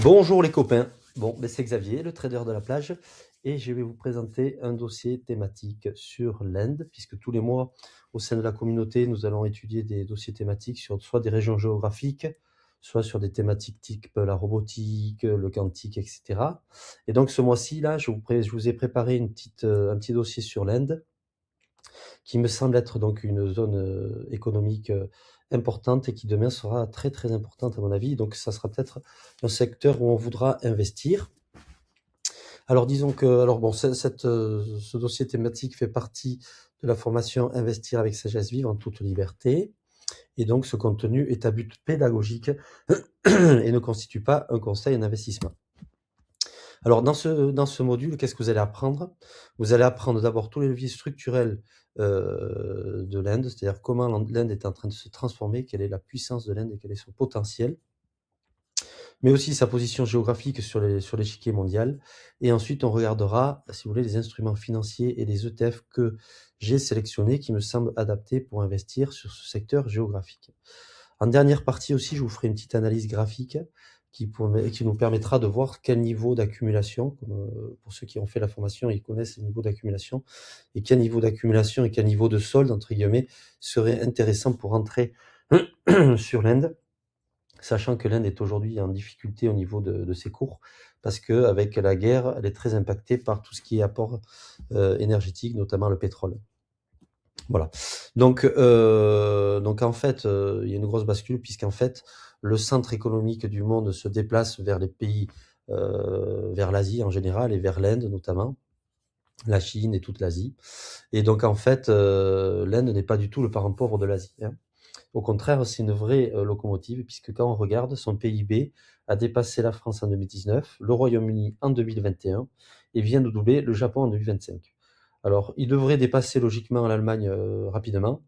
Bonjour les copains, c'est Xavier, le trader de la plage, et je vais vous présenter un dossier thématique sur l'Inde, puisque tous les mois, au sein de la communauté, nous allons étudier des dossiers thématiques sur soit des régions géographiques, soit sur des thématiques type la robotique, le quantique, etc. Et donc ce mois-ci, là, je vous ai préparé un petit dossier sur l'Inde, qui me semble être donc une zone économique importante et qui demain sera très très importante à mon avis. Donc ça sera peut-être un secteur où on voudra investir. Alors disons que, ce dossier thématique fait partie de la formation Investir avec sagesse vive en toute liberté. Et donc ce contenu est à but pédagogique et ne constitue pas un conseil en investissement. Alors dans ce module, qu'est-ce que vous allez apprendre? Vous allez apprendre d'abord tous les leviers structurels de l'Inde, c'est-à-dire comment l'Inde est en train de se transformer, quelle est la puissance de l'Inde et quel est son potentiel, mais aussi sa position géographique sur l'échiquier mondial. Et ensuite, on regardera, si vous voulez, les instruments financiers et les ETF que j'ai sélectionnés qui me semblent adaptés pour investir sur ce secteur géographique. En dernière partie aussi, je vous ferai une petite analyse graphique qui nous permettra de voir quel niveau d'accumulation, pour ceux qui ont fait la formation, ils connaissent les niveaux d'accumulation, et quel niveau d'accumulation et quel niveau de solde, entre guillemets, serait intéressant pour entrer sur l'Inde, sachant que l'Inde est aujourd'hui en difficulté au niveau de ses cours, parce qu'avec la guerre, elle est très impactée par tout ce qui est apport énergétique, notamment le pétrole. Voilà. Donc en fait, il y a une grosse bascule puisqu'en fait, le centre économique du monde se déplace vers les pays, vers l'Asie en général et vers l'Inde notamment, la Chine et toute l'Asie. Et donc en fait, l'Inde n'est pas du tout le parent pauvre de l'Asie, hein. Au contraire, c'est une vraie locomotive puisque quand on regarde, son PIB a dépassé la France en 2019, le Royaume-Uni en 2021 et vient de doubler le Japon en 2025. Alors, il devrait dépasser logiquement l'Allemagne rapidement.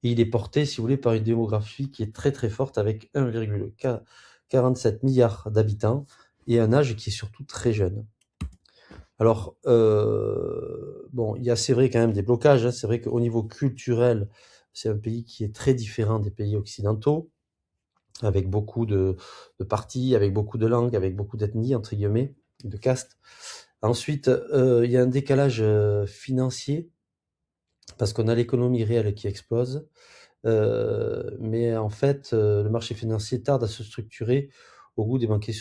Et il est porté, si vous voulez, par une démographie qui est très très forte avec 1,47 milliard d'habitants et un âge qui est surtout très jeune. Alors, il y a, c'est vrai, quand même des blocages, hein. C'est vrai qu'au niveau culturel, c'est un pays qui est très différent des pays occidentaux, avec beaucoup de partis, avec beaucoup de langues, avec beaucoup d'ethnies, entre guillemets, de castes. Ensuite, il y a un décalage financier, parce qu'on a l'économie réelle qui explose, mais en fait, le marché financier tarde à se structurer au goût des banquiers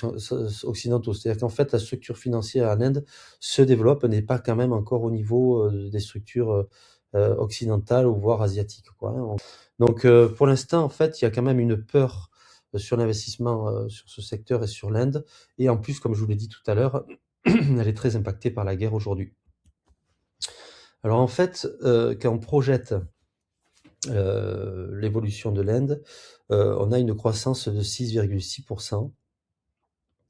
occidentaux. C'est-à-dire qu'en fait, la structure financière en Inde se développe, n'est pas quand même encore au niveau des structures occidentales ou voire asiatiques, quoi, hein. Donc, pour l'instant, en fait, il y a quand même une peur sur l'investissement sur ce secteur et sur l'Inde. Et en plus, comme je vous l'ai dit tout à l'heure, elle est très impactée par la guerre aujourd'hui. Alors en fait, quand on projette l'évolution de l'Inde, on a une croissance de 6,6%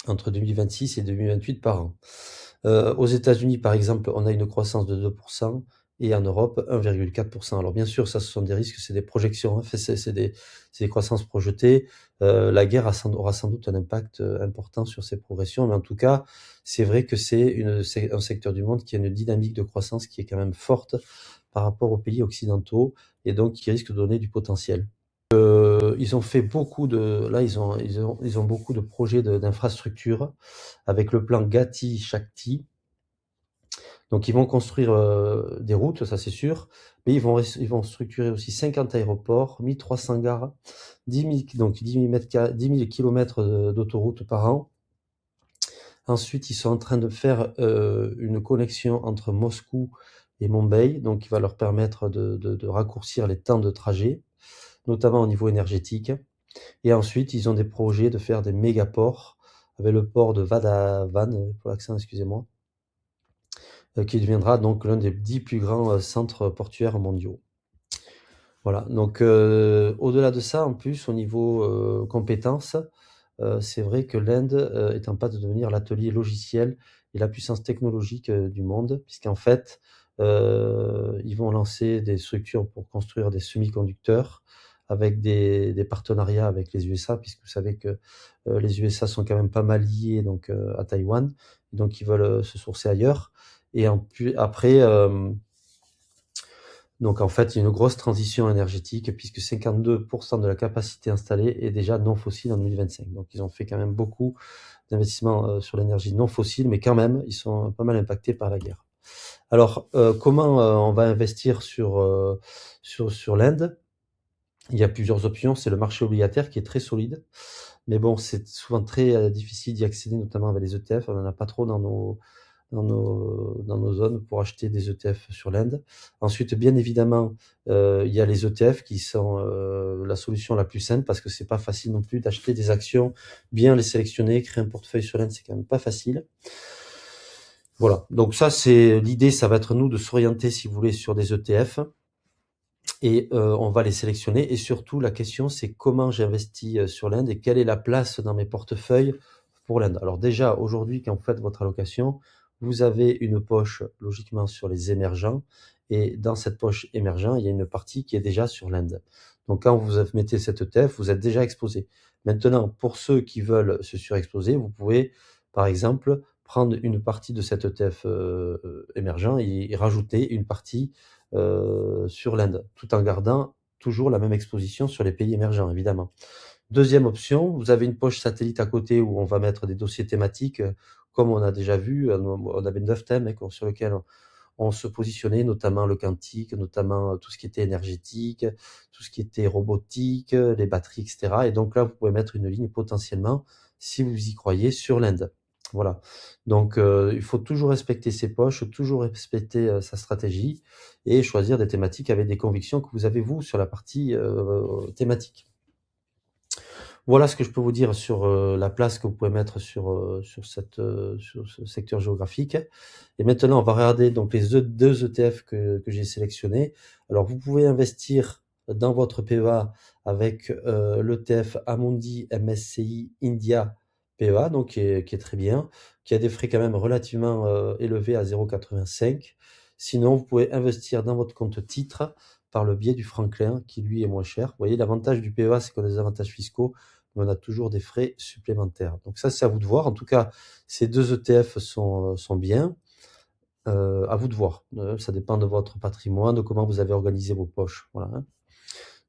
entre 2026 et 2028 par an. Aux États-Unis, par exemple, on a une croissance de 2% et en Europe, 1,4%. Alors bien sûr, ça, ce sont des risques, c'est des projections, hein, c'est des croissances projetées. La guerre aura sans doute un impact important sur ces progressions, mais en tout cas, c'est vrai que c'est un secteur du monde qui a une dynamique de croissance qui est quand même forte par rapport aux pays occidentaux et donc qui risque de donner du potentiel. Ils ont fait beaucoup de, là, ils ont beaucoup de projets d'infrastructures avec le plan Gati Shakti. Donc, ils vont construire des routes, ça c'est sûr, mais ils vont structurer aussi 50 aéroports, 1300 gares, 10 000 kilomètres d'autoroutes par an. Ensuite, ils sont en train de faire une connexion entre Moscou et Mumbai, donc qui va leur permettre de raccourcir les temps de trajet, notamment au niveau énergétique. Et ensuite, ils ont des projets de faire des mégaports, avec le port de Vadhavan, pour l'accent, excusez-moi, qui deviendra donc l'un des 10 plus grands centres portuaires mondiaux. Voilà, donc au-delà de ça, en plus, au niveau compétences, c'est vrai que l'Inde est en passe de devenir l'atelier logiciel et la puissance technologique du monde, puisqu'en fait, ils vont lancer des structures pour construire des semi-conducteurs avec des partenariats avec les USA, puisque vous savez que les USA sont quand même pas mal liés donc, à Taïwan, donc ils veulent se sourcer ailleurs. Et après, Donc en fait, il y a une grosse transition énergétique puisque 52% de la capacité installée est déjà non fossile en 2025. Donc ils ont fait quand même beaucoup d'investissements sur l'énergie non fossile, mais quand même, ils sont pas mal impactés par la guerre. Alors, comment on va investir sur l'Inde? Il y a plusieurs options. C'est le marché obligataire qui est très solide. Mais bon, c'est souvent très difficile d'y accéder, notamment avec les ETF. On n'en a pas trop dans nos zones pour acheter des ETF sur l'Inde. Ensuite, bien évidemment, il y a les ETF qui sont la solution la plus simple parce que c'est pas facile non plus d'acheter des actions, bien les sélectionner, créer un portefeuille sur l'Inde, c'est quand même pas facile. Voilà. Donc ça, c'est l'idée, ça va être nous de s'orienter, si vous voulez, sur des ETF et on va les sélectionner. Et surtout, la question, c'est comment j'investis sur l'Inde et quelle est la place dans mes portefeuilles pour l'Inde. Alors déjà, aujourd'hui, quand vous faites votre allocation, vous avez une poche, logiquement, sur les émergents. Et dans cette poche émergent, il y a une partie qui est déjà sur l'Inde. Donc quand vous mettez cet ETF, vous êtes déjà exposé. Maintenant, pour ceux qui veulent se surexposer, vous pouvez, par exemple, prendre une partie de cet ETF émergent et rajouter une partie sur l'Inde, tout en gardant toujours la même exposition sur les pays émergents, évidemment. Deuxième option, vous avez une poche satellite à côté où on va mettre des dossiers thématiques, comme on a déjà vu, on avait 9 thèmes sur lesquels on se positionnait, notamment le quantique, notamment tout ce qui était énergétique, tout ce qui était robotique, les batteries, etc. Et donc là, vous pouvez mettre une ligne potentiellement, si vous y croyez, sur l'Inde. Voilà. Donc, il faut toujours respecter ses poches, toujours respecter sa stratégie et choisir des thématiques avec des convictions que vous avez, vous, sur la partie thématique. Voilà ce que je peux vous dire sur la place que vous pouvez mettre sur ce secteur géographique. Et maintenant, on va regarder donc les deux ETF que j'ai sélectionnés. Alors, vous pouvez investir dans votre PEA avec l'ETF Amundi MSCI India PEA, donc qui est très bien, qui a des frais quand même relativement élevés à 0,85. Sinon, vous pouvez investir dans votre compte titre par le biais du Franklin, qui lui est moins cher. Vous voyez, l'avantage du PEA, c'est qu'on a des avantages fiscaux, mais on a toujours des frais supplémentaires. Donc ça, c'est à vous de voir. En tout cas, ces deux ETF sont bien. À vous de voir. Ça dépend de votre patrimoine, de comment vous avez organisé vos poches. Voilà, hein.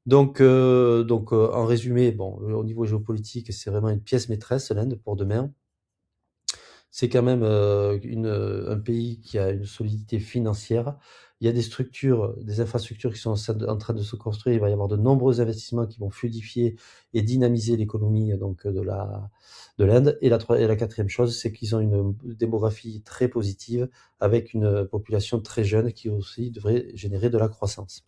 Donc, en résumé, bon, au niveau géopolitique, c'est vraiment une pièce maîtresse, l'Inde, pour demain. C'est quand même un pays qui a une solidité financière. Il y a des structures, des infrastructures qui sont en train de se construire. Il va y avoir de nombreux investissements qui vont fluidifier et dynamiser l'économie donc de l'Inde. Et la quatrième chose, c'est qu'ils ont une démographie très positive avec une population très jeune qui aussi devrait générer de la croissance.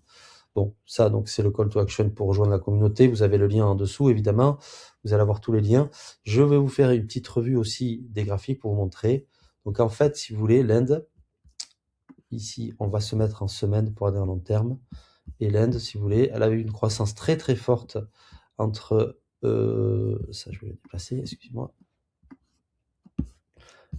Bon, ça, donc, c'est le call to action pour rejoindre la communauté. Vous avez le lien en dessous, évidemment. Vous allez avoir tous les liens. Je vais vous faire une petite revue aussi des graphiques pour vous montrer. Donc, en fait, si vous voulez, l'Inde, ici, on va se mettre en semaine pour aller en long terme. Et l'Inde, si vous voulez, elle a eu une croissance très, très forte entre... ça, je vais le déplacer, excusez-moi.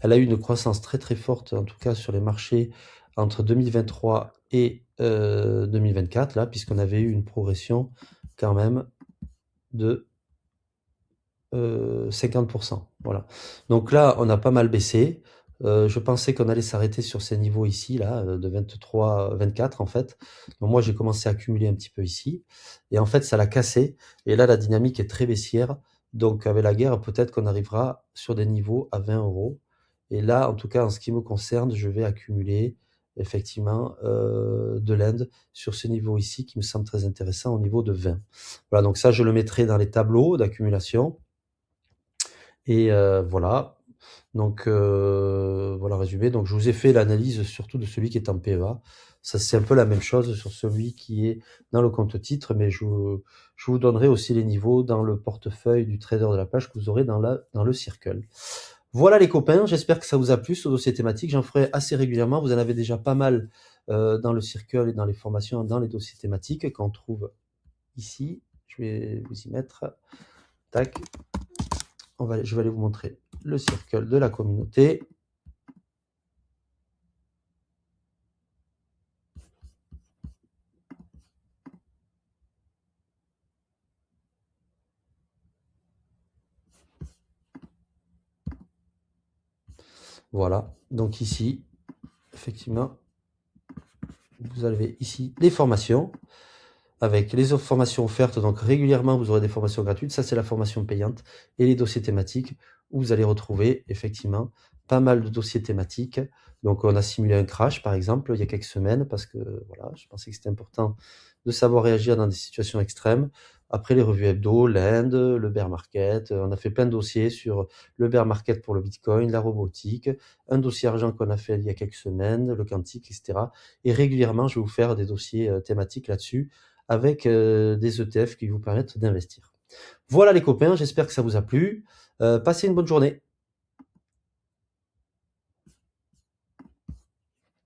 Elle a eu une croissance très, très forte, en tout cas sur les marchés, entre 2023 et 2024, là, puisqu'on avait eu une progression quand même de 50%. Voilà. Donc là, on a pas mal baissé. Je pensais qu'on allait s'arrêter sur ces niveaux ici, là, de 23, 24 en fait. Donc moi, j'ai commencé à accumuler un petit peu ici. Et en fait, ça l'a cassé. Et là, la dynamique est très baissière. Donc avec la guerre, peut-être qu'on arrivera sur des niveaux à 20 euros. Et là, en tout cas, en ce qui me concerne, je vais accumuler effectivement de l'Inde sur ce niveau ici qui me semble très intéressant au niveau de 20. Voilà, donc ça, je le mettrai dans les tableaux d'accumulation. Et voilà. Donc voilà résumé. Donc je vous ai fait l'analyse surtout de celui qui est en PEA. Ça, c'est un peu la même chose sur celui qui est dans le compte titre, mais je vous donnerai aussi les niveaux dans le portefeuille du trader de la plage que vous aurez dans le circle. Voilà les copains, j'espère que ça vous a plu ce dossier thématique. J'en ferai assez régulièrement. Vous en avez déjà pas mal dans le circle et dans les formations, dans les dossiers thématiques qu'on trouve ici. Je vais vous y mettre. Tac. Je vais aller vous montrer le circle de la communauté. Voilà, donc ici, effectivement, vous avez ici les formations, avec les autres formations offertes. Donc régulièrement, vous aurez des formations gratuites. Ça, c'est la formation payante. Et les dossiers thématiques, où vous allez retrouver effectivement pas mal de dossiers thématiques. Donc on a simulé un crash, par exemple, il y a quelques semaines, parce que voilà, je pensais que c'était important de savoir réagir dans des situations extrêmes. Après les revues hebdo, l'Inde, le bear market, on a fait plein de dossiers sur le bear market pour le Bitcoin, la robotique, un dossier argent qu'on a fait il y a quelques semaines, le quantique, etc. Et régulièrement, je vais vous faire des dossiers thématiques là-dessus avec des ETF qui vous permettent d'investir. Voilà les copains, j'espère que ça vous a plu. Passez une bonne journée.